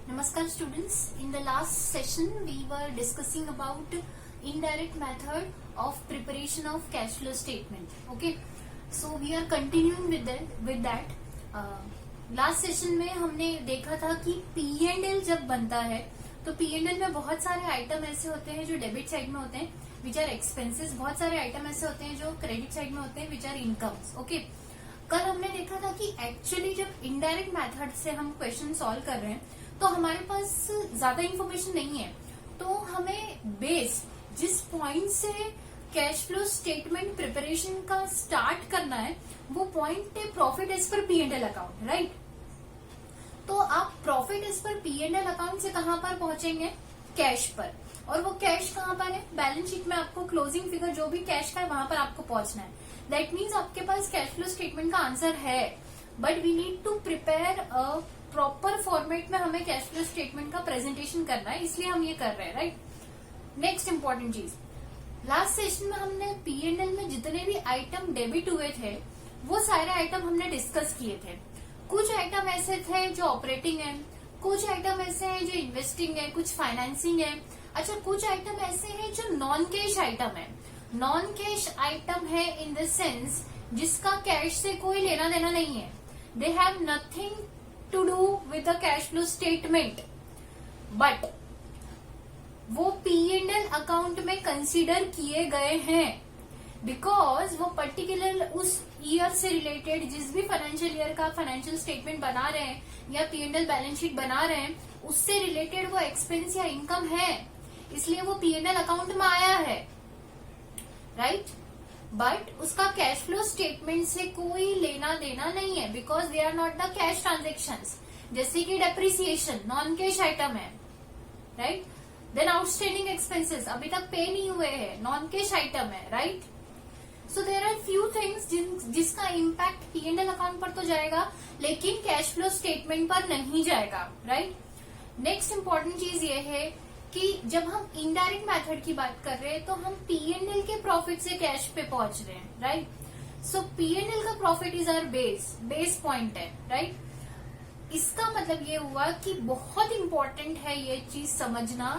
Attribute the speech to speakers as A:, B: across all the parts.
A: Namaskar students. In the last session we were discussing about indirect method of preparation of cash flow statement. Okay, so we are continuing with that. Last session में हमने देखा था कि P&L जब बनता है तो P&L में बहुत सारे आइटम ऐसे होते हैं जो डेबिट साइड में होते हैं विच आर एक्सपेंसेस, बहुत सारे आइटम ऐसे होते हैं जो क्रेडिट साइड में होते हैं विच आर इनकम्स. ओके, कल हमने देखा था कि एक्चुअली जब इनडायरेक्ट मेथड से हम क्वेश्चन सॉल्व कर रहे हैं तो हमारे पास ज्यादा इंफॉर्मेशन नहीं है, तो हमें बेस जिस पॉइंट से कैश फ्लो स्टेटमेंट प्रिपरेशन का स्टार्ट करना है वो पॉइंट है profit as per P&L account, right. तो आप profit as per P&L account से कहां पर पहुंचेंगे? कैश पर. और वो कैश कहां पर है? बैलेंस शीट में आपको क्लोजिंग फिगर जो भी कैश का है वहां पर आपको पहुंचना है. दैट मीन्स आपके पास कैश फ्लो स्टेटमेंट का आंसर है, but we need to prepare a proper format में हमें कैश फ्लो स्टेटमेंट का प्रेजेंटेशन करना है, इसलिए हम ये कर रहे हैं, राइट. नेक्स्ट इंपॉर्टेंट चीज, लास्ट सेशन में हमने P&L में जितने भी आइटम डेबिट हुए थे वो सारे आइटम हमने डिस्कस किए थे. कुछ आइटम ऐसे थे जो ऑपरेटिंग है, कुछ आइटम ऐसे हैं जो इन्वेस्टिंग है, कुछ फाइनेंसिंग है. अच्छा, कुछ आइटम ऐसे हैं जो नॉन कैश आइटम है. नॉन कैश आइटम है इन द सेंस जिसका कैश से कोई लेना देना नहीं है. They have nothing to do with the cash flow statement, but वो P&L अकाउंट में कंसीडर किए गए हैं बिकॉज वो पर्टिकुलर उस ईयर से रिलेटेड जिस भी फाइनेंशियल ईयर का फाइनेंशियल स्टेटमेंट बना रहे हैं या P&L बैलेंस शीट बना रहे हैं उससे रिलेटेड वो एक्सपेंस या इनकम है, इसलिए वो P&L अकाउंट में आया है, राइट. बट उसका कैश फ्लो स्टेटमेंट से कोई लेना देना नहीं है because they are not the cash transactions. जैसे कि डेप्रिसिएशन नॉन कैश आइटम है, राइट. देन आउटस्टैंडिंग एक्सपेंसेस अभी तक पे नहीं हुए हैं, नॉन कैश आइटम है, right. So there are few things जिसका इम्पैक्ट P&L अकाउंट पर तो जाएगा लेकिन कैश फ्लो स्टेटमेंट पर नहीं जाएगा, राइट. नेक्स्ट इंपॉर्टेंट चीज ये है कि जब हम इनडायरेक्ट मेथड की बात कर रहे हैं तो हम P&L के प्रॉफिट से कैश पे पहुंच रहे हैं, राइट. सो P&L का profit is our base point है, राइट. इसका मतलब ये हुआ कि बहुत इंपॉर्टेंट है ये चीज समझना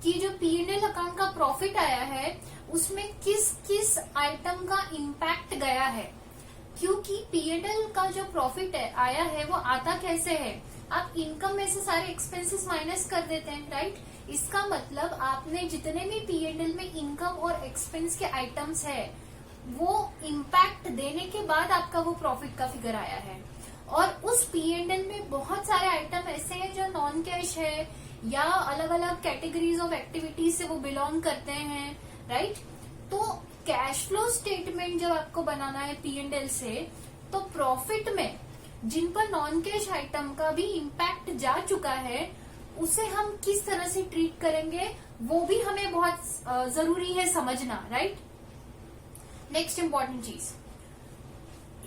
A: कि जो P&L अकाउंट का प्रॉफिट आया है उसमें किस किस आइटम का इम्पैक्ट गया है, क्योंकि P&L का जो प्रॉफिट आया है वो आता कैसे है? आप इनकम में से सारे एक्सपेंसेस माइनस कर देते हैं, राइट. इसका मतलब आपने जितने भी P&L में इनकम और एक्सपेंस के आइटम्स है वो इम्पैक्ट देने के बाद आपका वो प्रॉफिट का फिगर आया है. और उस P&L में बहुत सारे आइटम ऐसे हैं जो नॉन कैश है या अलग अलग कैटेगरीज ऑफ एक्टिविटीज से वो बिलोंग करते हैं, राइट. तो कैश फ्लो स्टेटमेंट जब आपको बनाना है P&L से तो प्रॉफिट में जिन पर नॉन कैश आइटम का भी इम्पैक्ट जा चुका है उसे हम किस तरह से ट्रीट करेंगे वो भी हमें बहुत जरूरी है समझना, राइट. नेक्स्ट इंपॉर्टेंट चीज,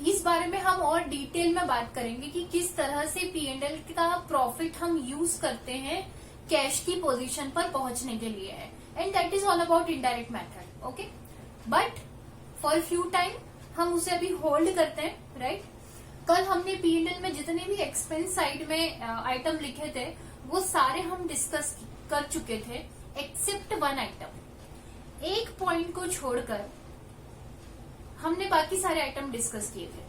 A: इस बारे में हम और डिटेल में बात करेंगे कि किस तरह से P&L का प्रॉफिट हम यूज करते हैं कैश की पोजीशन पर पहुंचने के लिए है, and that is all about indirect method. Okay, but for few time हम उसे अभी होल्ड करते हैं, राइट. कल हमने P&L में जितने भी एक्सपेंस साइड में आइटम लिखे थे वो सारे हम डिस्कस कर चुके थे एक्सेप्ट वन आइटम. एक पॉइंट को छोड़कर हमने बाकी सारे आइटम डिस्कस किए थे,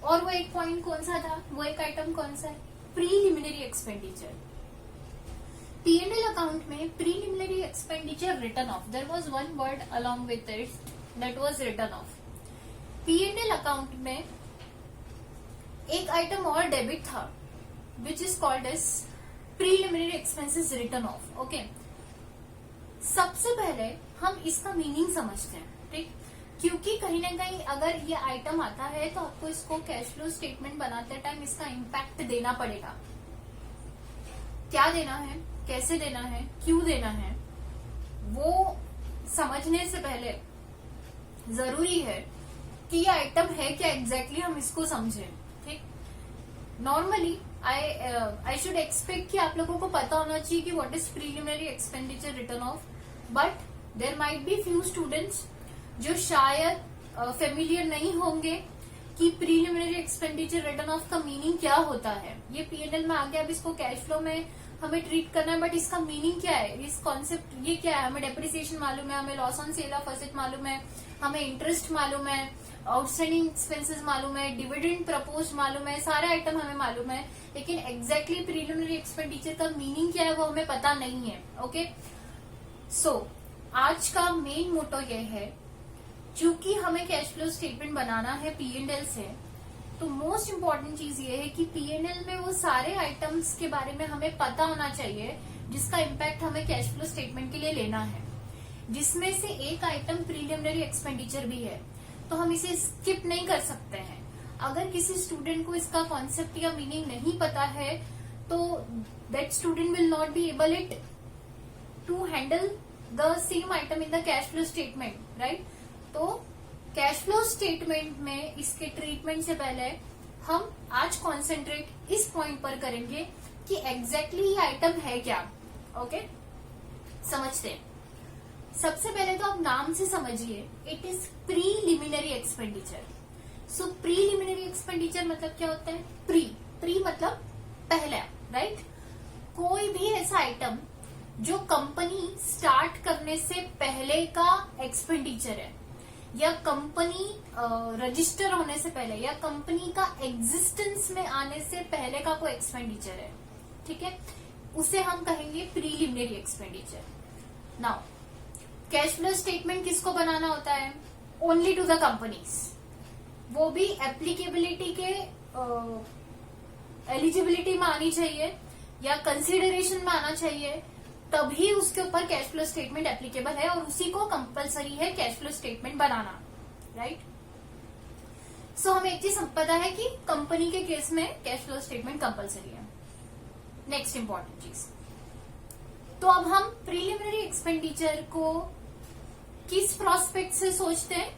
A: और वो एक पॉइंट कौन सा था? वो एक आइटम कौन सा है? Preliminary expenditure. P&L अकाउंट में preliminary expenditure written off, there was one word along with it, that was written off. P&L account में एक आइटम और डेबिट था which is called as preliminary expenses written off. Okay, सबसे पहले हम इसका meaning समझते हैं, ठीक. क्योंकि कहीं ना कहीं अगर ये आइटम आता है तो आपको इसको कैश फ्लो स्टेटमेंट बनाते टाइम इसका इम्पैक्ट देना पड़ेगा. क्या देना है, कैसे देना है, क्यों देना है, वो समझने से पहले जरूरी है कि ये आइटम है क्या एग्जैक्टली हम इसको समझें, ठीक. नॉर्मली आई शुड एक्सपेक्ट कि आप लोगों को पता होना चाहिए कि what is preliminary expenditure written off, but there might be few students जो शायद फेमिलियर नहीं होंगे कि प्रीलिमिनरी एक्सपेंडिचर रिटर्न ऑफ का मीनिंग क्या होता है. ये P&L में आ गया, अब इसको कैश फ्लो में हमें ट्रीट करना है, बट इसका मीनिंग क्या है, इस कॉन्सेप्ट ये क्या है, हमें डेप्रिसिएशन मालूम है, हमें loss on sale of asset मालूम है, हमें इंटरेस्ट मालूम है, आउटस्टैंडिंग एक्सपेंसेस मालूम है, डिविडेंड प्रपोज मालूम है, सारे आइटम हमें मालूम है, लेकिन एग्जैक्टली प्रीलिमिनरी एक्सपेंडिचर का मीनिंग क्या है वो हमें पता नहीं है। ओके, सो आज का मेन मोटो ये है, क्योंकि हमें कैश फ्लो स्टेटमेंट बनाना है P&L से, तो मोस्ट इम्पोर्टेंट चीज ये है कि P&L में वो सारे आइटम्स के बारे में हमें पता होना चाहिए जिसका इम्पैक्ट हमें कैश फ्लो स्टेटमेंट के लिए लेना है, जिसमें से एक आइटम प्रीलिमिनरी एक्सपेंडिचर भी है, तो हम इसे स्किप नहीं कर सकते हैं। अगर किसी स्टूडेंट को इसका कॉन्सेप्ट या मीनिंग नहीं पता है तो that student will not be able it to handle the same item in the cash flow statement, right. तो कैश फ्लो स्टेटमेंट में इसके ट्रीटमेंट से पहले हम आज कॉन्सेंट्रेट इस पॉइंट पर करेंगे कि एग्जैक्टली ये आइटम है क्या। ओके, समझते हैं। सबसे पहले तो आप नाम से समझिए, it is preliminary expenditure. So preliminary expenditure मतलब क्या होता है, प्री मतलब पहला, राइट। कोई भी ऐसा आइटम जो कंपनी स्टार्ट करने से पहले का एक्सपेंडिचर है, या कंपनी रजिस्टर होने से पहले, या कंपनी का एग्जिस्टेंस में आने से पहले का कोई एक्सपेंडिचर है, ठीक है, उसे हम कहेंगे preliminary expenditure. Now cash flow statement किसको बनाना होता है, ओनली टू द कंपनीज, वो भी एप्लीकेबिलिटी के एलिजिबिलिटी में आनी चाहिए या कंसिडरेशन में आना चाहिए, तभी उसके ऊपर कैश फ्लो स्टेटमेंट एप्लीकेबल है और उसी को कंपलसरी है कैश फ्लो स्टेटमेंट बनाना, राइट। सो हमें एक चीज पता है कि कंपनी के केस में कैश फ्लो स्टेटमेंट कंपलसरी है। नेक्स्ट इंपॉर्टेंट चीज, तो अब हम प्रीलिमिनरी एक्सपेंडिचर को किस प्रोस्पेक्ट से सोचते हैं,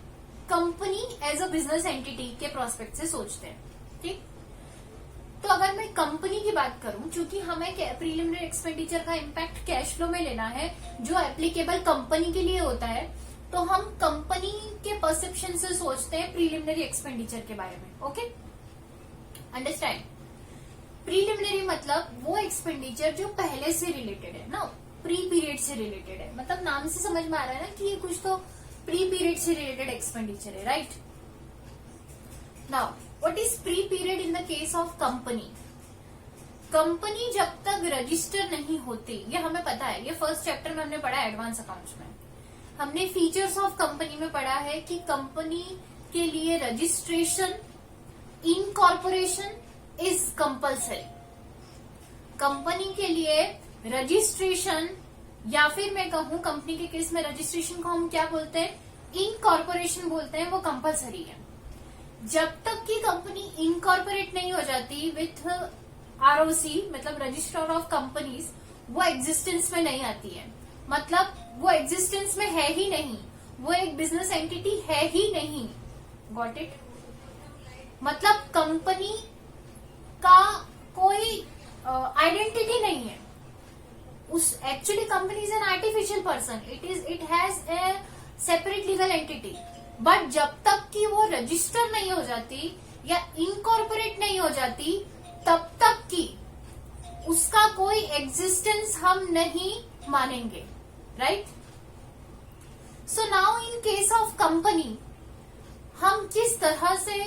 A: company as a business entity के प्रोस्पेक्ट से सोचते हैं, ठीक। तो अगर मैं कंपनी की बात करूं, चूंकि हमें प्रीलिमिनरी एक्सपेंडिचर का इम्पैक्ट कैश फ्लो में लेना है जो एप्लीकेबल कंपनी के लिए होता है, तो हम कंपनी के परसेप्शन से सोचते हैं प्रीलिमिनरी एक्सपेंडिचर के बारे में। Okay, understand. प्रीलिमिनरी मतलब वो एक्सपेंडिचर जो पहले से रिलेटेड है ना, प्री पीरियड से रिलेटेड है, मतलब नाम से समझ में आ रहा है ना कि ये कुछ तो प्री पीरियड से रिलेटेड एक्सपेंडिचर है, right. Now what is pre period in the case of company. Company जब तक रजिस्टर नहीं होती, ये हमें पता है, ये फर्स्ट चैप्टर में हमने पढ़ा एडवांस अकाउंट्स में, हमने फीचर्स ऑफ कंपनी में पढ़ा है कि कंपनी के लिए registration, incorporation is compulsory. Company के लिए रजिस्ट्रेशन, या फिर मैं कहूं कंपनी के केस में रजिस्ट्रेशन को हम क्या बोलते हैं, इनकॉर्पोरेशन बोलते हैं, वो कंपल्सरी है। जब तक कि कंपनी इनकॉर्पोरेट नहीं हो जाती विथ ROC मतलब रजिस्टर ऑफ कंपनीज, वो एग्जिस्टेंस में नहीं आती है, मतलब वो एग्जिस्टेंस में है ही नहीं, वो एक बिजनेस एंटिटी है ही नहीं। Got it. मतलब कंपनी का कोई आइडेंटिटी नहीं है, उस actually company is an artificial person, it has a separate legal entity, but जब तक कि वो रजिस्टर नहीं हो जाती या इनकॉर्पोरेट नहीं हो जाती, तब तक कि उसका कोई एग्जिस्टेंस हम नहीं मानेंगे, right. So now in case of company हम किस तरह से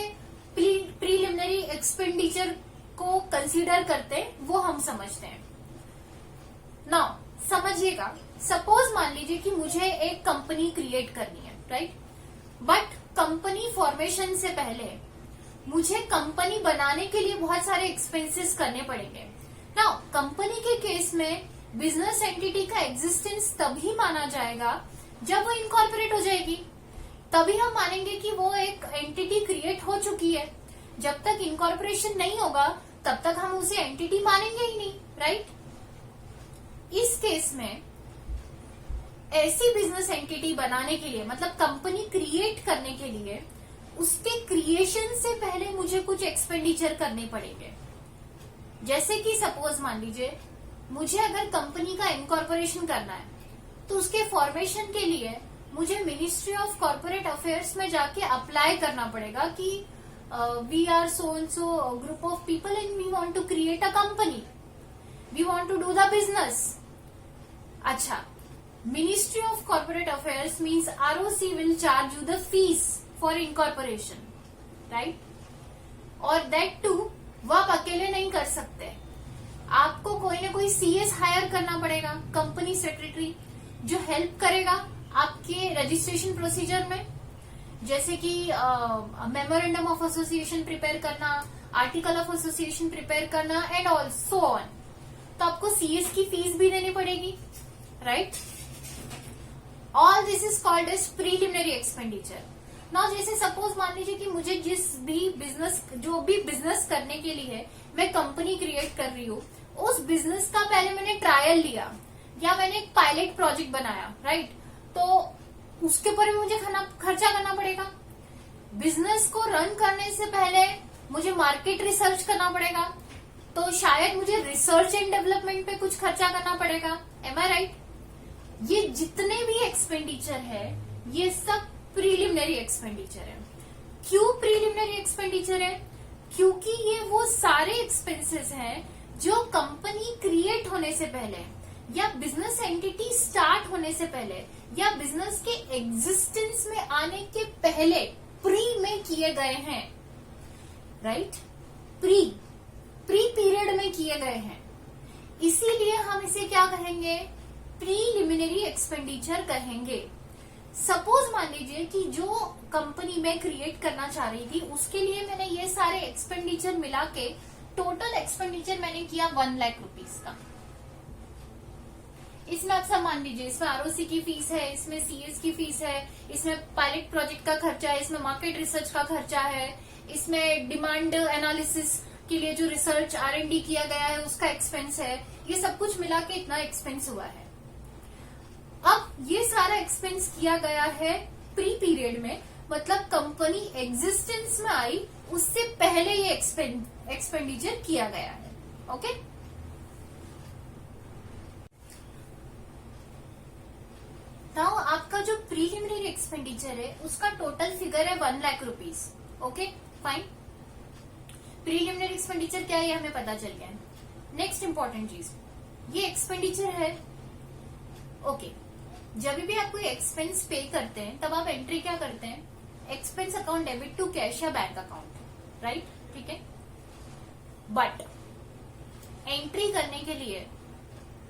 A: प्रीलिमिनरी एक्सपेंडिचर को कंसीडर करते हैं वो हम समझते हैं। नाउ समझिएगा, सपोज मान लीजिए कि मुझे एक कंपनी क्रिएट करनी है, राइट, बट कंपनी फॉर्मेशन से पहले मुझे कंपनी बनाने के लिए बहुत सारे एक्सपेंसेस करने पड़ेंगे। नाउ कंपनी के केस में बिजनेस एंटिटी का एग्जिस्टेंस तभी माना जाएगा जब वो इनकॉर्पोरेट हो जाएगी, तभी हम मानेंगे कि वो एक एंटिटी क्रिएट हो चुकी है। जब तक इनकॉर्पोरेशन नहीं होगा तब तक हम उसे एंटिटी मानेंगे ही नहीं, राइट। इस केस में ऐसी बिजनेस एंटिटी बनाने के लिए, मतलब कंपनी क्रिएट करने के लिए, उसके क्रिएशन से पहले मुझे कुछ एक्सपेंडिचर करने पड़ेंगे। जैसे कि सपोज मान लीजिए मुझे अगर कंपनी का इनकॉर्पोरेशन करना है, तो उसके फॉर्मेशन के लिए मुझे मिनिस्ट्री ऑफ कॉर्पोरेट अफेयर्स में जाके अप्लाई करना पड़ेगा कि we are so and so group of people and we want to create a company. We want to do the business. अच्छा, ministry of corporate affairs means ROC will charge you the fees for incorporation, right? और that too वो आप अकेले नहीं कर सकते, आपको कोई ना कोई सीएस हायर करना पड़ेगा, कंपनी सेक्रेटरी, जो हेल्प करेगा आपके रजिस्ट्रेशन प्रोसीजर में, जैसे कि मेमोरेंडम ऑफ एसोसिएशन प्रिपेयर करना, आर्टिकल ऑफ एसोसिएशन प्रिपेयर करना एंड ऑल्सो ऑन. तो आपको सीएस की फीस भी देनी पड़ेगी, right? All this is called as preliminary expenditure. Now जैसे सपोज मान लीजिए कि मुझे जो भी बिजनेस करने के लिए मैं कंपनी क्रिएट कर रही हूँ, उस बिजनेस का पहले मैंने ट्रायल लिया या मैंने एक पायलट प्रोजेक्ट बनाया, राइट? तो उसके ऊपर भी मुझे खर्चा करना पड़ेगा. बिजनेस को रन करने से पहले मुझे मार्केट रिसर्च करना पड़ेगा, तो शायद मुझे रिसर्च एंड डेवलपमेंट पे कुछ खर्चा करना पड़ेगा. एम आई राइट? ये जितने भी एक्सपेंडिचर है ये सब प्रीलिमिनरी एक्सपेंडिचर है. क्यों प्रीलिमिनरी एक्सपेंडिचर है? क्योंकि ये वो सारे एक्सपेंसेस हैं जो कंपनी क्रिएट होने से पहले या बिजनेस एंटिटी स्टार्ट होने से पहले या बिजनेस के एग्जिस्टेंस में आने के पहले प्री में किए गए हैं, राइट? प्री पीरियड में किए गए हैं. इसीलिए हम इसे क्या कहेंगे? प्रीलिमिनरी एक्सपेंडिचर कहेंगे. सपोज मान लीजिए कि जो कंपनी में क्रिएट करना चाह रही थी उसके लिए मैंने ये सारे एक्सपेंडिचर मिला के टोटल एक्सपेंडिचर मैंने किया 1 लाख रुपीस का. इसमें आप सब मान लीजिए, इसमें आरओसी की फीस है, इसमें सीएस की फीस है, इसमें पायलट प्रोजेक्ट का खर्चा है, इसमें मार्केट रिसर्च का खर्चा है, इसमें डिमांड एनालिसिस के लिए जो रिसर्च R&D किया गया है उसका एक्सपेंस है. ये सब कुछ मिला के इतना एक्सपेंस हुआ है. अब ये सारा एक्सपेंस किया गया है प्री पीरियड में, मतलब कंपनी एग्जिस्टेंस में आई उससे पहले ये एक्सपेंडिचर किया गया है. ओके? नाउ आपका जो प्रीलिमिनरी एक्सपेंडिचर है उसका टोटल फिगर है 1 lakh rupees. Okay fine. Preliminary expenditure क्या है ये हमें पता चल गया. नेक्स्ट इंपॉर्टेंट चीज, ये एक्सपेंडिचर है. ओके, जब भी आप कोई एक्सपेंस पे करते हैं तब आप एंट्री क्या करते हैं? Expense account debit to cash या बैंक अकाउंट, राइट? ठीक है. बट एंट्री करने के लिए,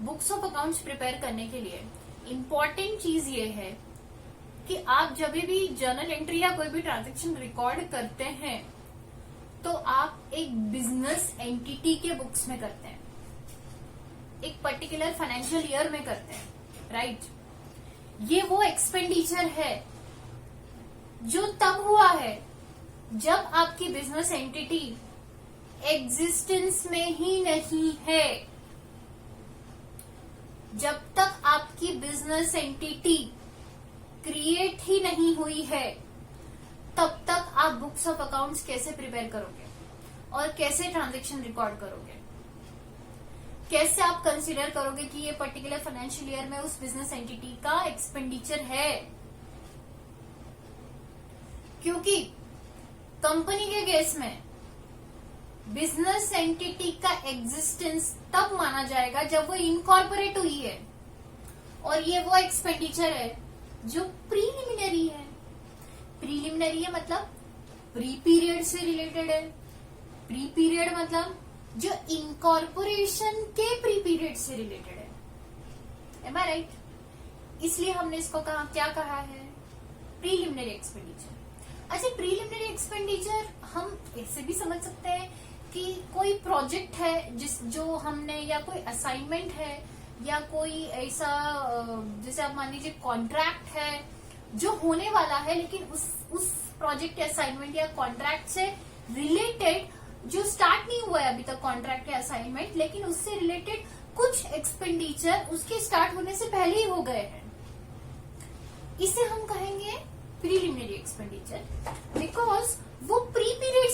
A: बुक्स ऑफ अकाउंट्स प्रिपेयर करने के लिए इंपॉर्टेंट चीज ये है कि आप जब भी जर्नल एंट्री या कोई भी ट्रांजैक्शन रिकॉर्ड करते हैं तो आप एक बिजनेस एंटिटी के बुक्स में करते हैं, एक पर्टिकुलर फाइनेंशियल ईयर में करते हैं, राइट? ये वो एक्सपेंडिचर है जो तब हुआ है जब आपकी बिजनेस एंटिटी एग्जिस्टेंस में ही नहीं है. जब तक आपकी बिजनेस एंटिटी क्रिएट ही नहीं हुई है तब तक आप बुक्स ऑफ अकाउंट्स कैसे प्रिपेयर करोगे और कैसे ट्रांजैक्शन रिकॉर्ड करोगे? कैसे आप कंसीडर करोगे कि ये पर्टिकुलर फाइनेंशियल ईयर में उस बिजनेस एंटिटी का एक्सपेंडिचर है? क्योंकि कंपनी के केस में बिजनेस एंटिटी का एग्जिस्टेंस तब माना जाएगा जब वो इनकॉर्पोरेट हुई है, और ये वो एक्सपेंडिचर है जो प्रीलिमिनरी है. प्रीलिमिनरी है मतलब प्री पीरियड से रिलेटेड है. प्री पीरियड मतलब जो इनकॉर्पोरेशन के प्री पीरियड से रिलेटेड है. एम आई राइट? इसलिए हमने इसको क्या कहा है? Preliminary expenditure. अच्छा, प्रीलिमिनरी एक्सपेंडिचर हम ऐसे भी समझ सकते हैं कि कोई प्रोजेक्ट है जो हमने, या कोई असाइनमेंट है, या कोई ऐसा जैसे आप मान लीजिए कॉन्ट्रैक्ट है जो होने वाला है, लेकिन उस प्रोजेक्ट या असाइनमेंट या कॉन्ट्रैक्ट से रिलेटेड जो स्टार्ट नहीं हुआ है अभी तक कॉन्ट्रैक्ट या असाइनमेंट, लेकिन उससे रिलेटेड कुछ एक्सपेंडिचर उसके स्टार्ट होने से पहले ही हो गए हैं, इसे हम कहेंगे प्रीलिमिनरी एक्सपेंडिचर. बिकॉज वो प्री पीरियड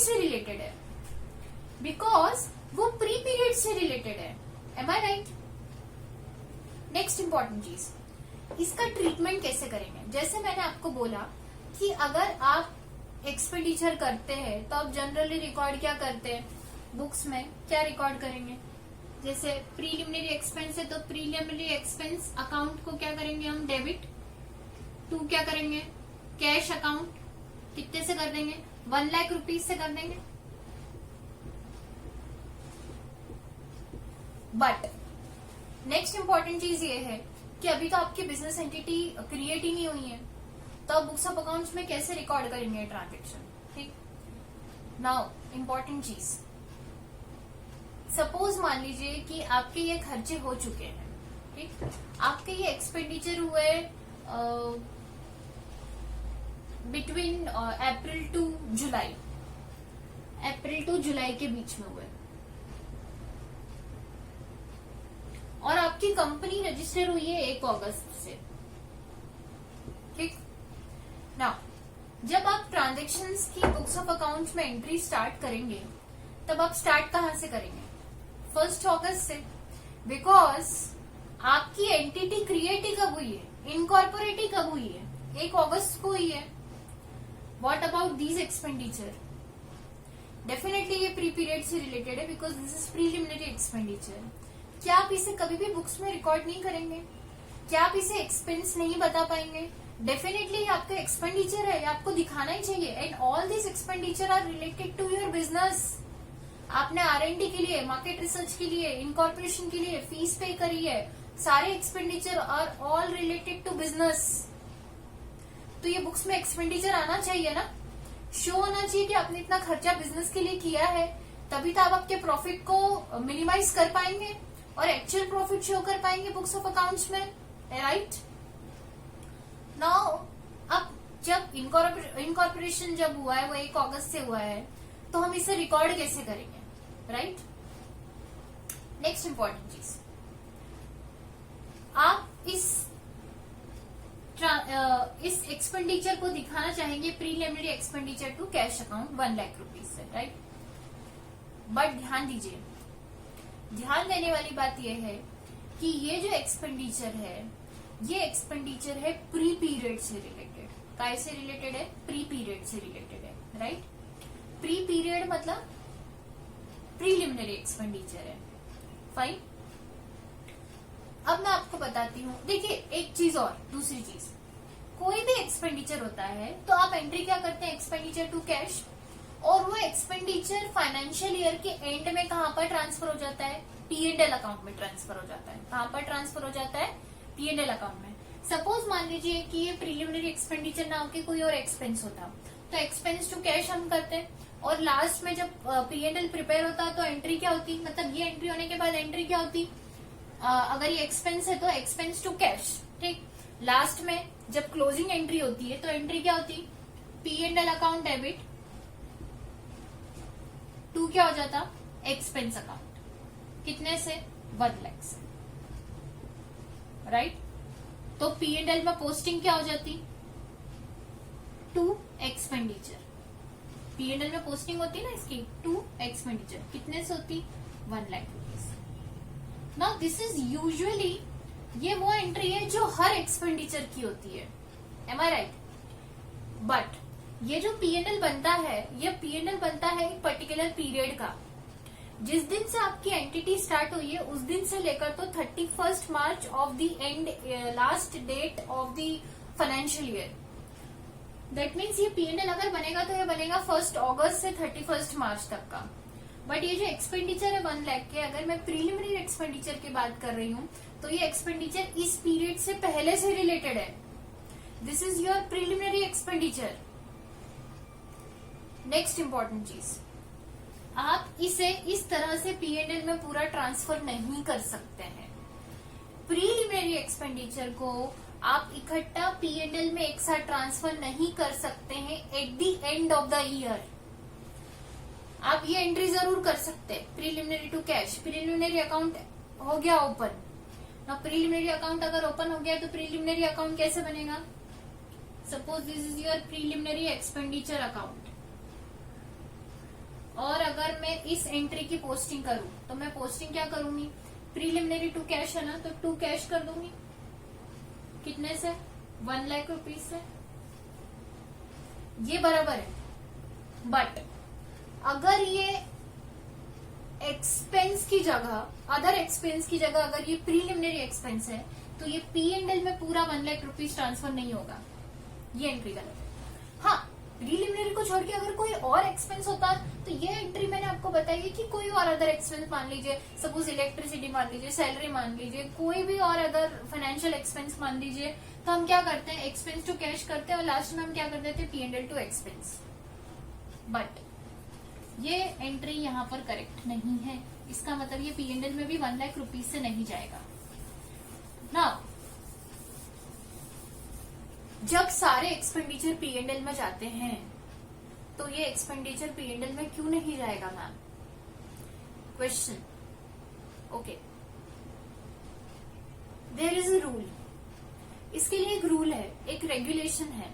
A: से रिलेटेड है. एम आई राइट? नेक्स्ट इंपॉर्टेंट चीज, इसका ट्रीटमेंट कैसे करेंगे? जैसे मैंने आपको बोला कि अगर आप एक्सपेंडिचर करते हैं तो आप जनरली रिकॉर्ड क्या करते हैं? बुक्स में क्या रिकॉर्ड करेंगे? जैसे प्रीलिमिनरी एक्सपेंस है तो प्रीलिमिनरी एक्सपेंस अकाउंट को क्या करेंगे हम, डेबिट टू क्या करेंगे, कैश अकाउंट, कितने से कर देंगे, 1 लाख रुपीज से कर देंगे। बट नेक्स्ट इंपॉर्टेंट चीज ये है कि अभी तो आपकी बिजनेस एंटिटी क्रिएट ही नहीं हुई है, तो आप बुक्स ऑफ अकाउंट्स में कैसे रिकॉर्ड करेंगे ट्रांजेक्शन। ठीक, नाउ इंपॉर्टेंट चीज, सपोज मान लीजिए कि आपके ये खर्चे हो चुके हैं, ठीक, आपके ये एक्सपेंडिचर हुए between April to July, April to July के बीच में हुए, और आपकी कंपनी रजिस्टर हुई है 1 अगस्त से। ठीक, नाउ जब आप ट्रांजेक्शन्स की बुक्स ऑफ अकाउंट्स में एंट्री स्टार्ट करेंगे, तब आप स्टार्ट कहां से करेंगे, 1 अगस्त से, बिकॉज आपकी एंटिटी क्रिएट ही कब हुई है, इनकॉर्पोरेट ही कब हुई है, 1 अगस्त को हुई है। What about these expenditure, definitely ये प्री पीरियड से रिलेटेड है, because this is preliminary expenditure. क्या आप इसे कभी भी बुक्स में रिकॉर्ड नहीं करेंगे, क्या आप इसे एक्सपेंस नहीं बता पाएंगे, डेफिनेटली आपका एक्सपेंडिचर है, आपको दिखाना ही चाहिए। And all this expenditure are related to your business. आपने R&D के लिए, मार्केट रिसर्च के लिए, इनकॉर्पोरेशन के लिए फीस पे करी है, सारे expenditure are all related to business. तो ये बुक्स में एक्सपेंडिचर आना चाहिए ना, शो होना चाहिए कि आपने इतना खर्चा बिजनेस के लिए किया है, तभी तो आप आपके प्रॉफिट को मिनिमाइज कर पाएंगे और एक्चुअल प्रॉफिट शो कर पाएंगे बुक्स ऑफ अकाउंट्स में, राइट। नाउ अब जब इनकॉर्पोरेशन जब हुआ है वो 1 अगस्त से हुआ है, तो हम इसे रिकॉर्ड कैसे करेंगे, राइट। नेक्स्ट इंपॉर्टेंट चीज, आप इस एक्सपेंडिचर को दिखाना चाहेंगे preliminary expenditure to cash account 1 lakh rupees से, राइट। बट ध्यान दीजिए, ध्यान देने वाली बात यह है कि ये जो एक्सपेंडिचर है, ये एक्सपेंडिचर है प्री पीरियड से रिलेटेड। काय से रिलेटेड है, प्री पीरियड से रिलेटेड है, राइट। प्री पीरियड मतलब प्रीलिमिनरी एक्सपेंडिचर है, फाइन। अब मैं आपको बताती हूँ, देखिए एक चीज और, दूसरी चीज, कोई भी एक्सपेंडिचर होता है तो आप एंट्री क्या करते हैं, एक्सपेंडिचर टू कैश, और वो एक्सपेंडिचर फाइनेंशियल ईयर के एंड में कहां पर ट्रांसफर हो जाता है, P&L अकाउंट में ट्रांसफर हो जाता है। कहां पर ट्रांसफर हो जाता है, P&L अकाउंट में। सपोज मान लीजिए कि ये प्रीलिमिनरी एक्सपेंडिचर ना होकर कोई और एक्सपेंस होता, तो एक्सपेंस टू कैश हम करते हैं, और लास्ट में जब P&L प्रिपेयर होता तो एंट्री क्या होती, मतलब ये एंट्री होने के बाद एंट्री क्या होती, अगर ये एक्सपेंस है तो एक्सपेंस टू कैश, ठीक। लास्ट में जब क्लोजिंग एंट्री होती है तो एंट्री क्या होती, P&L अकाउंट डेबिट टू क्या हो जाता, एक्सपेंस अकाउंट, कितने से, 1 लाख से, राइट। तो P&L में पोस्टिंग क्या हो जाती, टू एक्सपेंडिचर, P&L में पोस्टिंग होती ना इसकी, टू एक्सपेंडिचर, कितने से होती, 1 lakh rupees. Now this is usually, ये वो एंट्री है जो हर एक्सपेंडिचर की होती है, एम आई राइट। बट ये जो P&L बनता है, ये P&L बनता है एक पर्टिकुलर पीरियड का, जिस दिन से आपकी एंटिटी स्टार्ट हुई है उस दिन से लेकर तो 31 March of the end, last date of the financial year. That means ये P&L अगर बनेगा तो ये बनेगा 1 अगस्त से 31 मार्च तक का। बट ये जो एक्सपेंडिचर है 1 लाख के, अगर मैं प्रीलिमिनरी एक्सपेंडिचर की बात कर रही हूँ, तो ये एक्सपेंडिचर इस पीरियड से पहले से रिलेटेड है। This is your preliminary expenditure. Next important चीज, आप इसे इस तरह से P&L में पूरा ट्रांसफर नहीं कर सकते हैं। प्रीलिमिनरी एक्सपेंडिचर को आप इकट्ठा P&L में एक साथ ट्रांसफर नहीं कर सकते हैं at the end of the year. आप ये एंट्री जरूर कर सकते हैं, preliminary to cash, preliminary account हो गया ओपन। ना प्रीलिमिनरी अकाउंट अगर ओपन हो गया तो प्रीलिमिनरी अकाउंट कैसे बनेगा, suppose this is your preliminary expenditure account, और अगर मैं इस एंट्री की पोस्टिंग करूं तो मैं पोस्टिंग क्या करूंगी, प्रीलिमिनरी टू कैश है ना, तो टू कैश कर दूंगी, कितने से, 1 लाख रुपीज से, ये बराबर है। बट अगर ये एक्सपेंस की जगह, अदर एक्सपेंस की जगह अगर ये प्रीलिमिनरी एक्सपेंस है तो ये P&L में पूरा 1 लाख रुपीज ट्रांसफर नहीं होगा, ये एंट्री गलत है। हाँ, प्रीलिमिनरी को छोड़ के अगर कोई और एक्सपेंस होता तो ये एंट्री मैंने आपको बताई है कि कोई और अदर एक्सपेंस मान लीजिए, सपोज इलेक्ट्रिसिटी मान लीजिए, सैलरी मान लीजिए, कोई भी और अदर फाइनेंशियल एक्सपेंस मान लीजिए, तो हम क्या करते हैं, एक्सपेंस टू कैश करते हैं और लास्ट में हम क्या कर देते हैं, P&L टू एक्सपेंस। बट ये एंट्री यहाँ पर करेक्ट नहीं है, इसका मतलब ये P&L में भी 1 लाख रुपीज से नहीं जाएगा ना। जब सारे एक्सपेंडिचर P&L में जाते हैं तो ये एक्सपेंडिचर P&L में क्यों नहीं जाएगा ma'am? Question. Okay, there is a rule, इसके लिए एक रूल है, एक रेगुलेशन है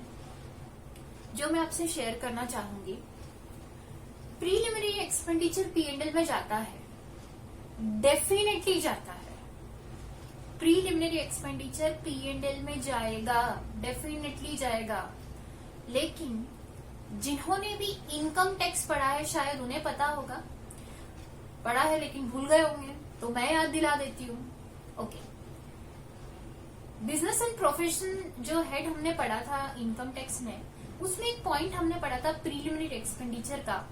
A: जो मैं आपसे शेयर करना चाहूंगी। प्रीलिमिनरी एक्सपेंडिचर P&L में जाता है, डेफिनेटली जाता है। प्रीलिमिनरी एक्सपेंडिचर P&L में जाएगा, डेफिनेटली जाएगा। लेकिन जिन्होंने भी इनकम टैक्स पढ़ा है शायद उन्हें पता होगा, पढ़ा है लेकिन भूल गए होंगे, तो मैं याद दिला देती हूँ। ओके, बिजनेस एंड प्रोफेशन जो हेड हमने पढ़ा था इनकम टैक्स में, उसमें एक पॉइंट हमने पढ़ा था प्रीलिमिनरी एक्सपेंडिचर का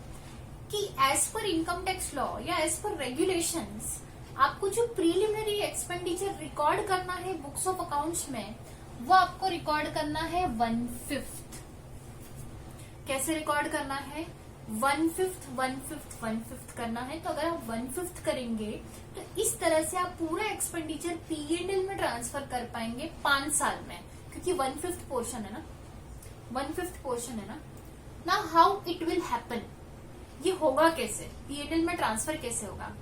A: कि as per income tax law या एज पर रेगुलेशंस आपको जो प्रीलिमिनरी एक्सपेंडिचर रिकॉर्ड करना है बुक्स ऑफ अकाउंट्स में, वो आपको रिकॉर्ड करना है 1/5। कैसे रिकॉर्ड करना है? 1/5 1/5 1/5 करना है। तो अगर आप 1/5 करेंगे तो इस तरह से आप पूरा एक्सपेंडिचर P&L में ट्रांसफर कर पाएंगे 5 साल में, क्योंकि 1/5 पोर्शन है ना, 1/5 पोर्शन है ना। Now how it will happen, ये होगा कैसे, P&L में ट्रांसफर कैसे होगा?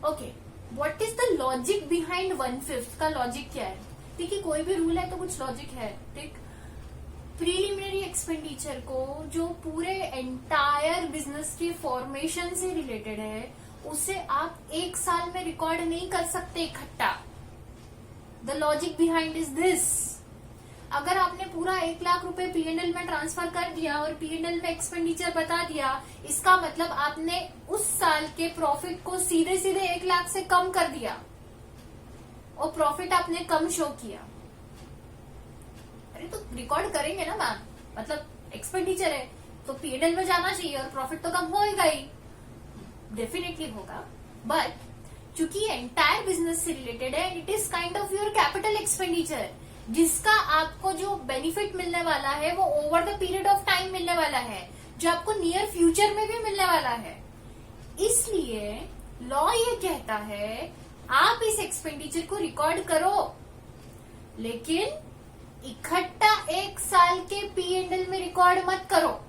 A: Okay, what is the logic behind 1/5 का लॉजिक क्या है? देखिए, कोई भी रूल है तो कुछ लॉजिक है, ठीक। प्रीलिमिनरी एक्सपेंडिचर को जो पूरे एंटायर बिजनेस के फॉर्मेशन से रिलेटेड है, उसे आप 1 साल में रिकॉर्ड नहीं कर सकते इकट्ठा। The logic behind is this, अगर आपने पूरा 1 लाख रुपए P&L में ट्रांसफर कर दिया और P&L में एक्सपेंडिचर बता दिया, इसका मतलब आपने उस साल के प्रॉफिट को सीधे सीधे 1 लाख से कम कर दिया और प्रॉफिट आपने कम शो किया। अरे तो रिकॉर्ड करेंगे ना मैम, मतलब एक्सपेंडिचर है तो P&L में जाना चाहिए और प्रॉफिट तो कम होएगा ही, डेफिनेटली होगा। बट चूंकि एंटायर बिजनेस से रिलेटेड है, it is kind of your capital expenditure, जिसका आपको जो बेनिफिट मिलने वाला है वो over the period of time मिलने वाला है, जो आपको नियर फ्यूचर में भी मिलने वाला है। इसलिए लॉ ये कहता है आप इस एक्सपेंडिचर को रिकॉर्ड करो, लेकिन इकट्ठा 1 साल के P&L में रिकॉर्ड मत करो।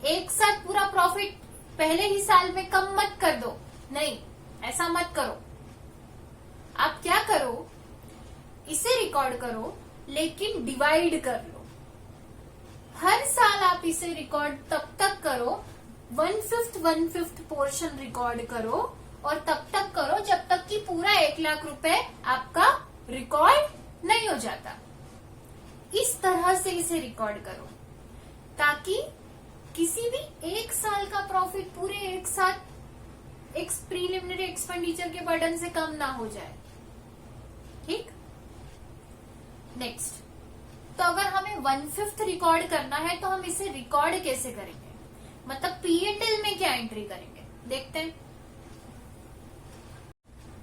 A: एक साथ पूरा प्रॉफिट पहले ही साल में कम मत कर दो, नहीं, ऐसा मत करो। आप क्या करो, इसे रिकॉर्ड करो लेकिन डिवाइड कर लो। हर साल आप इसे रिकॉर्ड तब तक करो, 1/5 1/5 पोर्शन रिकॉर्ड करो, और तब तक करो जब तक कि पूरा 1 लाख रुपए आपका रिकॉर्ड नहीं हो जाता। इस तरह से इसे रिकॉर्ड करो ताकि किसी भी 1 साल का प्रॉफिट पूरे एक साथ एक प्रीलिमिनरी एक्सपेंडिचर के बर्डन से कम ना हो जाए, ठीक। नेक्स्ट, तो अगर हमें 1/5 रिकॉर्ड करना है तो हम इसे रिकॉर्ड कैसे करेंगे, मतलब P&L में क्या एंट्री करेंगे, देखते हैं।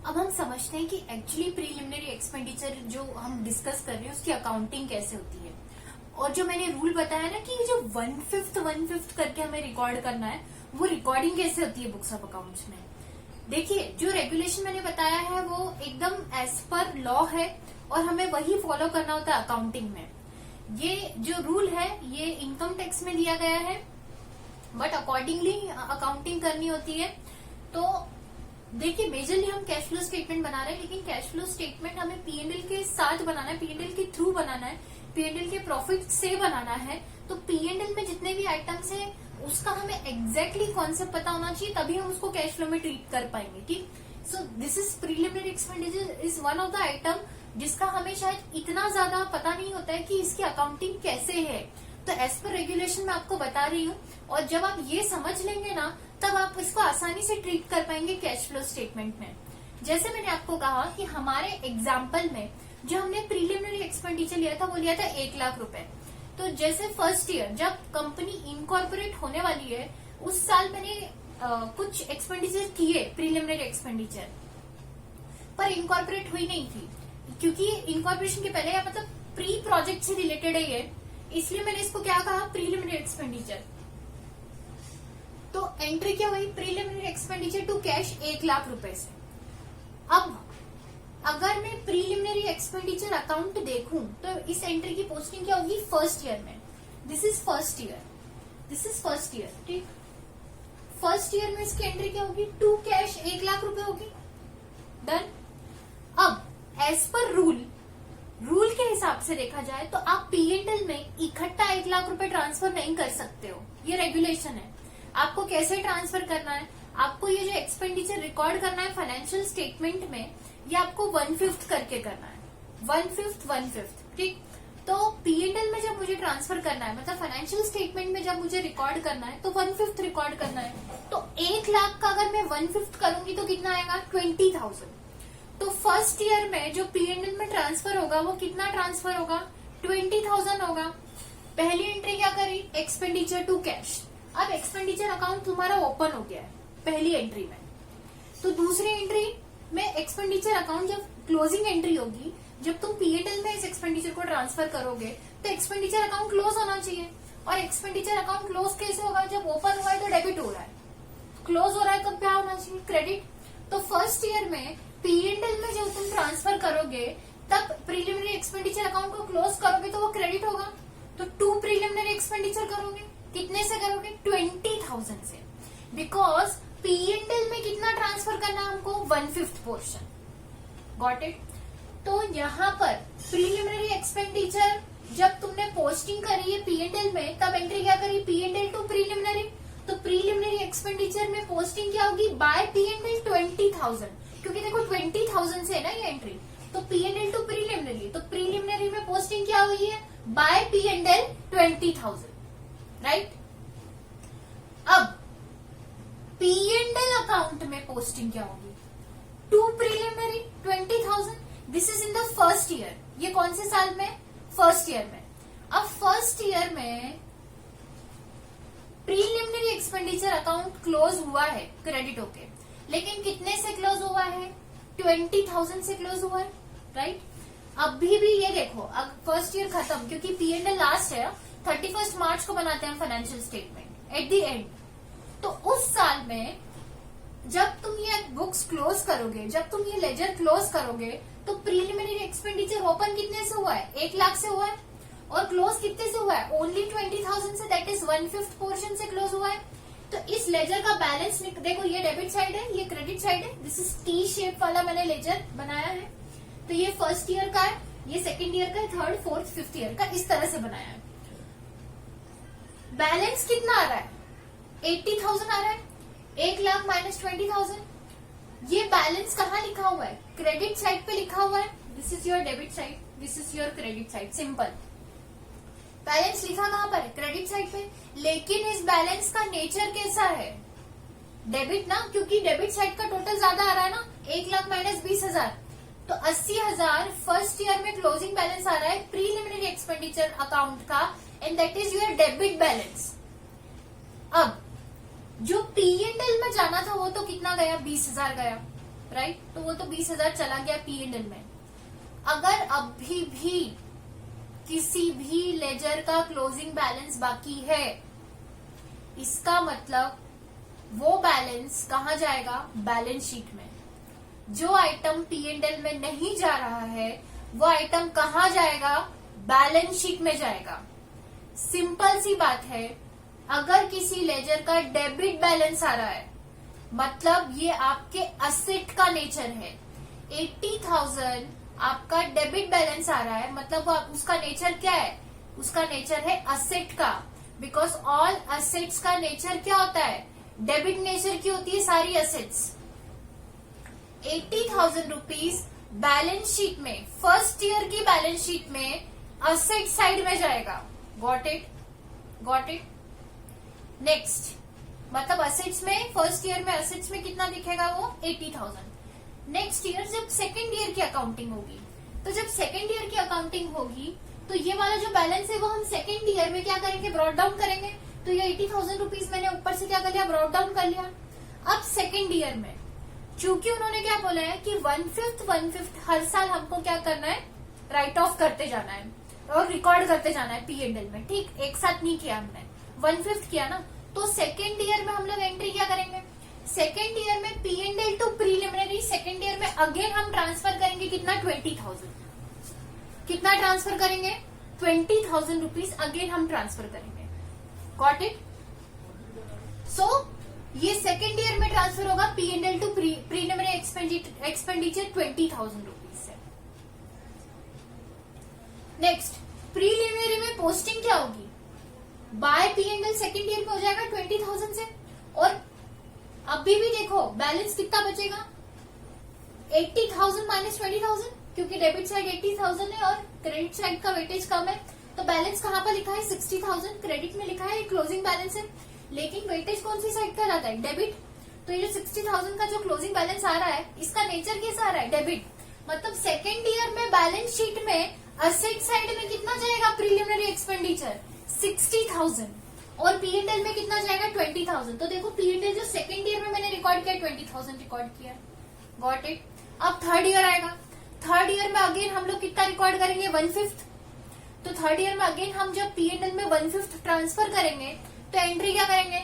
A: अब हम समझते हैं कि एक्चुअली प्रीलिमिनरी एक्सपेंडिचर जो हम डिस्कस कर रहे हैं उसकी अकाउंटिंग कैसे होती है। और जो मैंने रूल बताया ना कि जो 1/5 1/5 करके हमें रिकॉर्ड करना है, वो रिकॉर्डिंग कैसे होती है बुक्स ऑफ अकाउंट्स में। देखिए, जो रेगुलेशन मैंने बताया है वो एकदम एज पर लॉ है और हमें वही फॉलो करना होता है अकाउंटिंग में। ये जो रूल है ये इनकम टैक्स में दिया गया है, बट अकॉर्डिंगली अकाउंटिंग करनी होती है। तो देखिए, मेजरली हम कैश फ्लो स्टेटमेंट बना रहे हैं, लेकिन कैश फ्लो स्टेटमेंट हमें P&L के साथ बनाना है, P&L के थ्रू बनाना है, P&L के प्रॉफिट से बनाना है। तो P&L में जितने भी आइटम्स है उसका हमें एग्जैक्टली कॉन्सेप्ट पता होना चाहिए, तभी हम उसको कैश फ्लो में ट्रीट कर पाएंगे, ठीक। So this is preliminary expenditure is one of the item जिसका हमें शायद इतना ज्यादा पता नहीं होता है कि इसकी अकाउंटिंग कैसे है। तो एज पर रेगुलेशन मैं आपको बता रही हूँ, और जब आप ये समझ लेंगे ना तब आप इसको आसानी से ट्रीट कर पाएंगे कैश फ्लो स्टेटमेंट में। जैसे मैंने आपको कहा कि हमारे एग्जाम्पल में जो हमने प्रीलिमिनरी एक्सपेंडिचर लिया था वो लिया था 1 लाख रुपए। तो जैसे फर्स्ट ईयर जब कंपनी इनकॉर्पोरेट होने वाली है उस साल मैंने कुछ एक्सपेंडिचर किए प्रीलिमिनरी एक्सपेंडिचर, पर इनकॉर्पोरेट हुई नहीं थी क्योंकि इनकॉर्पोरेशन के पहले या मतलब प्री प्रोजेक्ट से रिलेटेड है ये, इसलिए मैंने इसको क्या कहा प्रीलिमिनरी एक्सपेंडिचर। तो एंट्री क्या हुई preliminary expenditure to cash 1 lakh रुपए से। अब अगर मैं प्रीलिमिनरी एक्सपेंडिचर अकाउंट देखूं तो इस एंट्री की पोस्टिंग क्या होगी फर्स्ट ईयर में। This is first year, this is first year, ठीक। फर्स्ट ईयर में इसकी एंट्री क्या होगी टू कैश 1 लाख रुपए होगी। डन। अब एज पर रूल के हिसाब से देखा जाए तो आप पीएनएल में इकट्ठा 1 लाख रुपए ट्रांसफर नहीं कर सकते हो, ये रेगुलेशन है। आपको कैसे ट्रांसफर करना है, आपको ये जो एक्सपेंडिचर रिकॉर्ड करना है फाइनेंशियल स्टेटमेंट में ये आपको 1/5 करके करना है, 1/5, ठीक। तो पीएनएल में जब मुझे ट्रांसफर करना है मतलब फाइनेंशियल स्टेटमेंट में जब मुझे रिकॉर्ड करना है तो 1/5 रिकॉर्ड करना है। तो 1 लाख का अगर मैं 1/5 करूंगी तो कितना आएगा 20,000। तो फर्स्ट ईयर में जो पीएनएल में ट्रांसफर होगा वो कितना ट्रांसफर होगा 20,000 होगा। पहली एंट्री क्या करी एक्सपेंडिचर टू कैश। अब एक्सपेंडिचर अकाउंट तुम्हारा ओपन हो गया है पहली एंट्री में। तो दूसरी एंट्री में एक्सपेंडिचर अकाउंट जब क्लोजिंग एंट्री होगी, जब तुम पीएनएल में इस एक्सपेंडिचर को ट्रांसफर करोगे तो एक्सपेंडिचर अकाउंट क्लोज होना चाहिए। और एक्सपेंडिचर अकाउंट क्लोज कैसे होगा, जब ओपन हुआ है तो डेबिट हो रहा है, क्लोज हो रहा है तब क्या होना चाहिए क्रेडिट। तो फर्स्ट ईयर में पीएनएल में जब तुम ट्रांसफर करोगे तब प्रीलिमिनरी एक्सपेंडिचर अकाउंट को क्लोज करोगे तो वो क्रेडिट होगा। तो 2 प्रीलिमिनरी एक्सपेंडिचर करोगे, कितने से करोगे 20,000 से, बिकॉज पीएनएल में कितना ट्रांसफर करना है हमको 1/5 पोर्शन। Got it. तो यहाँ पर प्रीलिमिनरी एक्सपेंडिचर जब तुमने पोस्टिंग करी है पीएनएल में तब एंट्री क्या करी पीएनएल टू प्रीलिमिनरी। तो प्रीलिमिनरी एक्सपेंडिचर में पोस्टिंग क्या होगी बाय पीएनएल 20,000, क्योंकि देखो 20,000 से है ना ये एंट्री। तो पीएनएल टू प्रीलिमिनरी, तो प्रीलिमिनरी में पोस्टिंग क्या हुई है बाय पीएनएल 20,000, राइट। अब पीएनएल अकाउंट में पोस्टिंग क्या होगी to preliminary 20,000। This is in the first year. ये कौन से साल में फर्स्ट ईयर में। अब फर्स्ट ईयर में प्रीलिमिनरी एक्सपेंडिचर अकाउंट क्लोज हुआ है क्रेडिट होके, लेकिन कितने से क्लोज हुआ है 20,000 से क्लोज हुआ है, राइट। अभी भी ये देखो अब फर्स्ट ईयर खत्म, क्योंकि पीएनएल लास्ट है 31 मार्च को बनाते हैं financial statement at the and. तो उस साल में जब तुम ये बुक्स क्लोज करोगे, जब तुम ये लेजर क्लोज करोगे तो प्रीलिमिनरी एक्सपेंडिचर ओपन कितने से हुआ है 1 लाख से हुआ है, और क्लोज कितने से हुआ है ओनली 20,000 से, दैट इज 1/5 पोर्शन से क्लोज हुआ है। तो इस लेजर का बैलेंस देखो, ये डेबिट साइड है ये क्रेडिट साइड है। दिस इज टी शेप वाला मैंने लेजर बनाया है। तो ये फर्स्ट ईयर का है, ये सेकेंड ईयर का है, थर्ड फोर्थ फिफ्थ ईयर का, इस तरह से बनाया है। बैलेंस कितना आ रहा है 80,000 आ रहा है, 1 लाख माइनस 20,000। ये बैलेंस कहाँ लिखा हुआ है क्रेडिट साइड पे लिखा हुआ है। This is your debit side, this is your credit side, simple. Balance लिखा कहाँ पर है क्रेडिट साइड पे, लेकिन इस बैलेंस का नेचर कैसा है डेबिट ना, क्योंकि डेबिट साइड का टोटल ज्यादा आ रहा है ना, 1 लाख माइनस 20,000। तो 80,000 फर्स्ट ईयर में क्लोजिंग बैलेंस आ रहा है प्रीलिमिनरी एक्सपेंडिचर अकाउंट का, and that is your debit balance. अब जो पीएनएल में जाना था वो तो कितना गया 20,000 गया, राइट। तो वो तो 20,000 चला गया पीएनएल में। अगर अभी भी किसी भी लेजर का क्लोजिंग बैलेंस बाकी है, इसका मतलब वो बैलेंस कहाँ जाएगा बैलेंस शीट में। जो आइटम पीएनएल में नहीं जा रहा है वो आइटम कहाँ जाएगा बैलेंस शीट में जाएगा। सिंपल सी बात है, अगर किसी लेजर का डेबिट बैलेंस आ रहा है मतलब ये आपके असेट का नेचर है। 80,000 आपका डेबिट बैलेंस आ रहा है मतलब वो उसका नेचर क्या है, उसका नेचर है असेट का, बिकॉज ऑल असेट्स का नेचर क्या होता है डेबिट नेचर की होती है सारी असेट्स। 80,000 रुपीज बैलेंस शीट में फर्स्ट ईयर की बैलेंस शीट में असेट साइड में जाएगा। Got it, got it. Next मतलब असेट्स में फर्स्ट ईयर में असेट्स में कितना दिखेगा वो 80,000। नेक्स्ट ईयर जब सेकेंड ईयर की अकाउंटिंग होगी, तो जब सेकेंड ईयर की अकाउंटिंग होगी तो ये वाला जो बैलेंस है वो हम सेकेंड ईयर में क्या करेंगे, ब्रॉट डाउन करेंगे। तो ये 80,000 रुपीज मैंने ऊपर से क्या कर लिया, ब्रॉट डाउन कर लिया। अब सेकेंड ईयर में चूंकि उन्होंने क्या बोला है कि 1/5 हर साल हमको क्या करना है, राइट ऑफ करते जाना है और रिकॉर्ड करते जाना है P&L में। ठीक, एक साथ नहीं किया हमने, 1/5 किया ना। तो सेकेंड ईयर में हम लोग एंट्री क्या करेंगे, सेकेंड ईयर में P&L to preliminary second year में अगेन हम ट्रांसफर करेंगे कितना, 20,000। कितना ट्रांसफर करेंगे, 20,000 रुपीज अगेन हम ट्रांसफर करेंगे। Got it? सो ये सेकेंड ईयर में ट्रांसफर होगा P&L to preliminary expenditure 20,000 rupees से। नेक्स्ट, प्रीलिमिनरी में पोस्टिंग क्या होगी, बाय P&L सेकेंड ईयर में हो जाएगा 20,000 से। और अभी भी देखो बैलेंस कितना बचेगा, 80,000 माइनस 20,000, क्योंकि डेबिट साइड 80,000 है और क्रेडिट साइड का वेटेज कम है। तो बैलेंस कहाँ पर लिखा है, 60,000। क्रेडिट में लिखा है क्लोजिंग बैलेंस है, लेकिन वेटेज कौन सी साइड का रहता है, डेबिट। तो ये जो 60,000 का जो क्लोजिंग बैलेंस आ रहा है, इसका नेचर कैसा आ रहा है, डेबिट। मतलब सेकेंड ईयर में बैलेंस शीट में असेट साइड में कितना जाएगा, प्रीलिमिनरी एक्सपेंडिचर 60,000 और P&L में कितना जाएगा, 20,000। तो देखो P&L जो सेकेंड ईयर में मैंने रिकॉर्ड किया 20,000 रिकॉर्ड किया। Got it? अब थर्ड ईयर आएगा, थर्ड ईयर में अगेन हम लोग कितना रिकॉर्ड करेंगे, 1/5। तो थर्ड ईयर में अगेन हम जब P&L में 1/5 ट्रांसफर करेंगे तो एंट्री क्या करेंगे,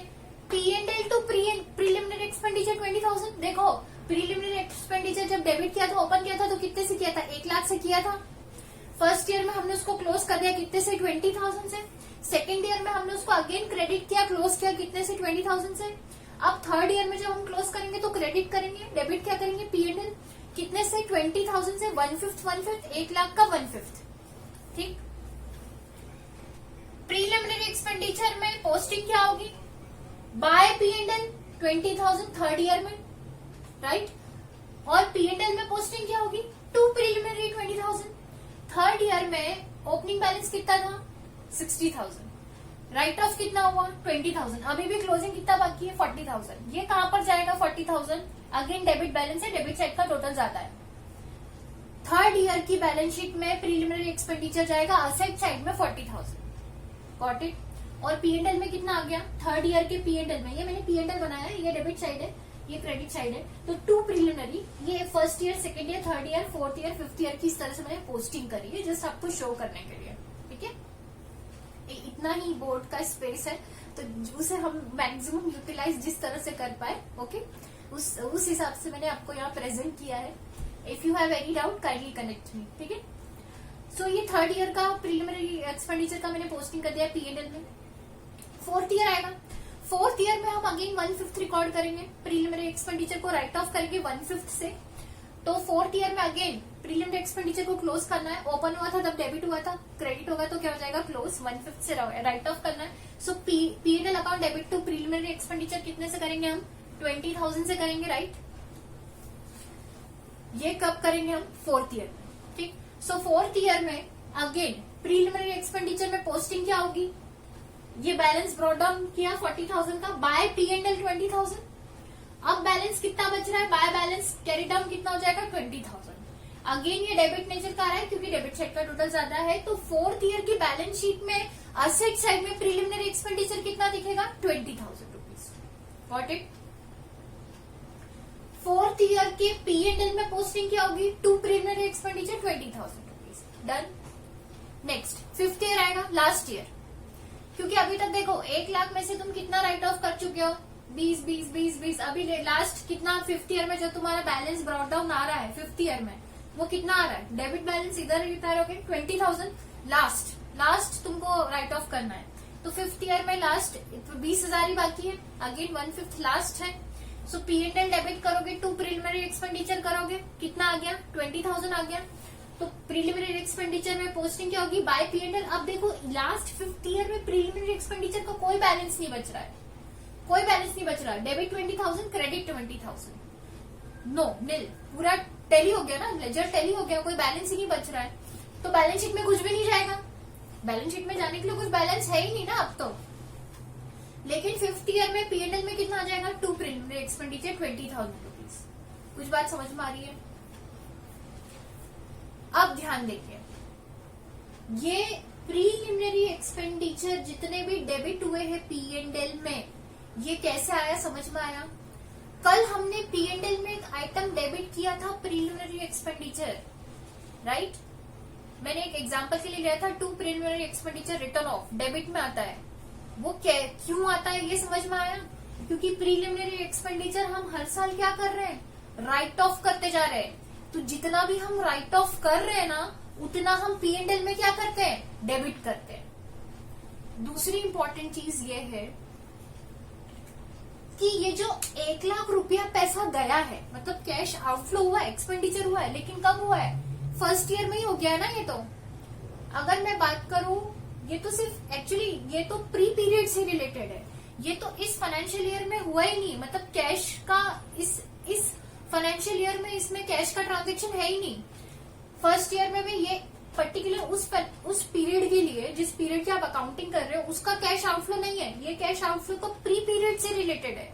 A: P&L टू प्रीलिमिनरी एक्सपेंडिचर 20,000। देखो प्रीलिमिनरी एक्सपेंडिचर जब डेबिट किया था, ओपन किया था, तो कितने से किया था, 1 लाख से किया था। फर्स्ट ईयर में हमने उसको क्लोज कर दिया कितने से, 20,000 से। सेकेंड ईयर में हमने उसको अगेन क्रेडिट किया, क्लोज किया कितने से, 20,000 से। अब थर्ड ईयर में जब हम क्लोज करेंगे तो क्रेडिट करेंगे, डेबिट क्या करेंगे, P&L कितने से, 20,000 से 1/5 1 लाख का 1/5। ठीक, प्रीलिमिनरी एक्सपेंडिचर में पोस्टिंग क्या होगी, बाय P&L 20,000 थर्ड ईयर में, राइट। और P&L में पोस्टिंग क्या होगी, टू प्रीलिमिनरी 20,000। थर्ड ईयर में ओपनिंग बैलेंस कितना था, 60,000। राइट ऑफ कितना हुआ, 20,000। अभी भी क्लोजिंग कितना बाकी है, 40,000। ये कहां पर जाएगा 40,000, अगेन डेबिट बैलेंस है, डेबिट साइड का टोटल ज्यादा है। थर्ड ईयर की बैलेंस शीट में प्रीलिमिनरी एक्सपेंडिचर जाएगा असेट साइड में 40,000। Got it? और P&L में कितना आ गया, थर्ड ईयर के P&L में, ये मैंने P&L बनाया है, ये डेबिट साइड है, ये क्रेडिट साइड है। तो टू प्रीलिमिनरी, ये first year, second year, third year, fourth year, fifth year की इस तरह से मैंने पोस्टिंग करी है, जस्ट आपको शो करने के लिए। ठीक है, इतना ही बोर्ड का स्पेस है, तो उसे हम मैक्सिमम यूटिलाइज जिस तरह से कर पाए, ओके, उस हिसाब से मैंने आपको यहाँ प्रेजेंट किया है। If you have any doubt kindly connect me. ठीक है, सो ये थर्ड ईयर का प्रीलिमिनरी एक्सपेंडिचर का मैंने पोस्टिंग कर दिया P&L में। फोर्थ ईयर आएगा, फोर्थ ईयर में हम अगेन 1/5 रिकॉर्ड करेंगे, प्रीलिमिनरी एक्सपेंडिचर को राइट ऑफ करेंगे 1/5 से। तो फोर्थ ईयर में अगेन प्रीलिमिनरी एक्सपेंडिचर को क्लोज करना है, ओपन हुआ था तब डेबिट हुआ था, क्रेडिट होगा तो क्या हो जाएगा, क्लोज, 1/5 से राइट ऑफ करना है। So P&L account debit to preliminary expenditure कितने से करेंगे हम, 20,000 से करेंगे, राइट। ये कब करेंगे हम, फोर्थ ईयर में। ठीक, सो फोर्थ ईयर में अगेन प्रीलिमिनरी एक्सपेंडिचर में पोस्टिंग क्या होगी, ये बैलेंस ब्रॉट डाउन किया 40,000 का, बाय P&L 20,000। अब बैलेंस कितना बच रहा है, बाय बैलेंस कैरी डाउन कितना हो जाएगा, 20,000। अगेन ये डेबिट नेचर का आ रहा है क्योंकि डेबिट साइड का टोटल ज्यादा है। तो फोर्थ ईयर की बैलेंस शीट में असेट साइड में प्रीलिमिनरी एक्सपेंडिचर कितना दिखेगा, 20,000 rupees. Got it? Fourth year के P&L में पोस्टिंग क्या होगी, to preliminary expenditure 20,000 rupees. Done. Next fifth year आएगा, लास्ट ईयर, क्योंकि अभी तक देखो 1 लाख में से तुम कितना राइट ऑफ कर चुके हो, 20। अभी लास्ट कितना, फिफ्थ ईयर में जो तुम्हारा बैलेंस ब्रॉट डाउन आ रहा है फिफ्थ ईयर में, वो कितना आ रहा है, डेबिट बैलेंस इधर उतारोगे 20,000, लास्ट तुमको राइट ऑफ करना है। तो फिफ्थ ईयर में लास्ट 20,000 ही बाकी है, अगेन 1/5 लास्ट है। सो P&L डेबिट करोगे, टू प्रीलिमिनरी एक्सपेंडिचर करोगे, कितना आ गया, 20,000 आ गया। तो प्रीलिमिनरी एक्सपेंडिचर में पोस्टिंग क्या होगी, बाय P&L। अब देखो लास्ट फिफ्थ ईयर में प्रीलिमिनरी एक्सपेंडिचर का कोई बैलेंस नहीं बच रहा है, कोई बैलेंस नहीं बच रहा है, डेबिट 20,000, क्रेडिट 20,000, नो निल, पूरा टैली हो गया ना, लेजर टैली हो गया, कोई बैलेंस ही नहीं बच रहा है। तो बैलेंस शीट में कुछ भी नहीं जाएगा, बैलेंस शीट में जाने के लिए कुछ बैलेंस है ही नहीं ना अब तो। लेकिन 5th ईयर में P&L में कितना आ जाएगा, टू प्रिलिमिनरी एक्सपेंडिचर 20,000 रुपीज। कुछ बात समझ में आ रही है? अब ध्यान देखिए, ये प्रीलिमिनरी एक्सपेंडिचर जितने भी डेबिट हुए हैं P&L में, ये कैसे आया, समझ में आया? कल हमने P&L में एक आइटम डेबिट किया था, प्रीलिमिनरी एक्सपेंडिचर, राइट? मैंने एक एग्जांपल के लिए लिया था, to preliminary expenditure written off, debit में आता है। वो क्यों आता है, ये समझ में आया? क्योंकि प्रीलिमिनरी एक्सपेंडिचर हम हर साल क्या कर रहे हैं, राइट ऑफ करते जा रहे हैं। तो जितना भी हम राइट ऑफ कर रहे हैं ना, उतना हम P&L में क्या करते हैं, डेबिट करते हैं। दूसरी इंपॉर्टेंट चीज ये है कि ये जो 1 लाख रुपया पैसा गया है, मतलब कैश आउटफ्लो हुआ है, एक्सपेंडिचर हुआ है, लेकिन कब हुआ है, फर्स्ट ईयर में ही हो गया है ना। ये तो अगर मैं बात करूं, ये तो सिर्फ एक्चुअली ये तो प्री पीरियड से रिलेटेड है, ये तो इस फाइनेंशियल ईयर में हुआ ही नहीं, मतलब कैश का इस फाइनेंशियल ईयर में इसमें कैश का ट्रांजेक्शन है ही नहीं। फर्स्ट ईयर में भी ये पर्टिकुलर उस पीरियड के लिए, जिस पीरियड की आप अकाउंटिंग कर रहे हो, उसका कैश आउटफ्लो नहीं है, ये कैश आउटफ्लो तो प्री पीरियड से रिलेटेड है।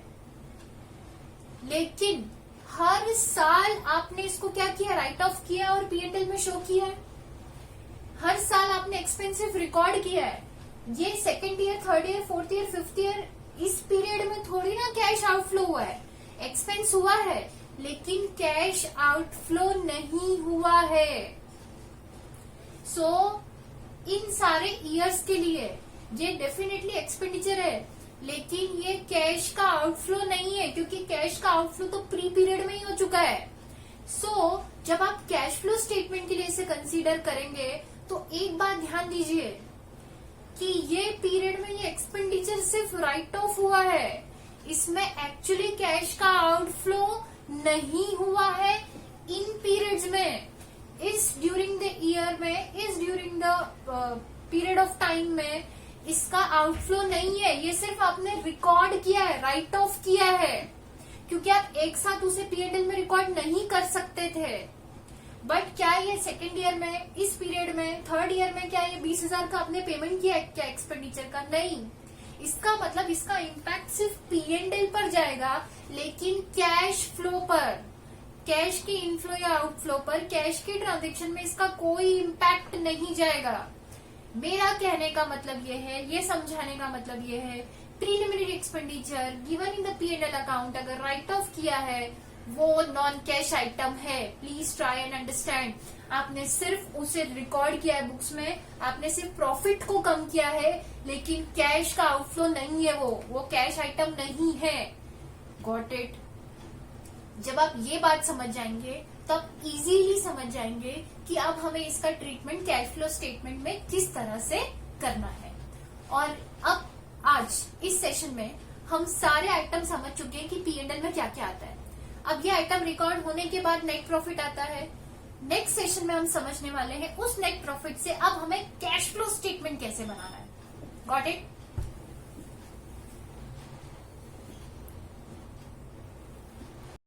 A: लेकिन हर साल आपने इसको क्या किया, राइट ऑफ किया और P&L में शो किया है। हर साल आपने एक्सपेंसिव रिकॉर्ड किया है। ये second year, third year, fourth year, fifth year, इस पीरियड में थोड़ी ना कैश आउटफ्लो हुआ है, एक्सपेंस हुआ है, लेकिन कैश आउटफ्लो नहीं हुआ है। सो इन सारे ईयर्स के लिए ये डेफिनेटली एक्सपेंडिचर है, लेकिन ये कैश का आउटफ्लो नहीं है, क्योंकि कैश का आउटफ्लो तो प्री पीरियड में ही हो चुका है। सो जब आप कैश फ्लो स्टेटमेंट के लिए इसे कंसीडर करेंगे, तो एक बात ध्यान दीजिए कि ये पीरियड में ये एक्सपेंडिचर सिर्फ राइट ऑफ हुआ है, इसमें एक्चुअली कैश का आउटफ्लो नहीं हुआ है। इन पीरियड्स में, इस ड्यूरिंग द ईयर में, इस during the period of time में इसका आउटफ्लो नहीं है, ये सिर्फ आपने रिकॉर्ड किया है, राइट ऑफ किया है, क्योंकि आप एक साथ उसे P&L में रिकॉर्ड नहीं कर सकते थे। बट क्या ये सेकेंड ईयर में, इस पीरियड में, थर्ड ईयर में क्या ये 20,000 का आपने पेमेंट किया है क्या एक्सपेंडिचर का? नहीं। इसका मतलब इसका इम्पैक्ट सिर्फ P&L पर जाएगा, लेकिन कैश फ्लो पर, कैश की इनफ्लो या आउटफ्लो पर, कैश के ट्रांजेक्शन में इसका कोई इम्पैक्ट नहीं जाएगा। मेरा कहने का मतलब ये है, ये समझाने का मतलब ये है, preliminary expenditure given in the P&L account अगर राइट ऑफ किया है, वो नॉन कैश आइटम है। Please try and understand. आपने सिर्फ उसे रिकॉर्ड किया है बुक्स में, आपने सिर्फ प्रॉफिट को कम किया है, लेकिन कैश का आउटफ्लो नहीं है, वो कैश आइटम नहीं है। Got it? जब आप ये बात समझ जाएंगे, तब इजीली समझ जाएंगे कि अब हमें इसका ट्रीटमेंट कैश फ्लो स्टेटमेंट में किस तरह से करना है। और अब आज इस सेशन में हम सारे आइटम समझ चुके हैं कि P&L में क्या क्या आता है। अब ये आइटम रिकॉर्ड होने के बाद नेट प्रॉफिट आता है। नेक्स्ट सेशन में हम समझने वाले हैं उस नेट प्रॉफिट से अब हमें कैश फ्लो स्टेटमेंट कैसे बनाना है। Got it?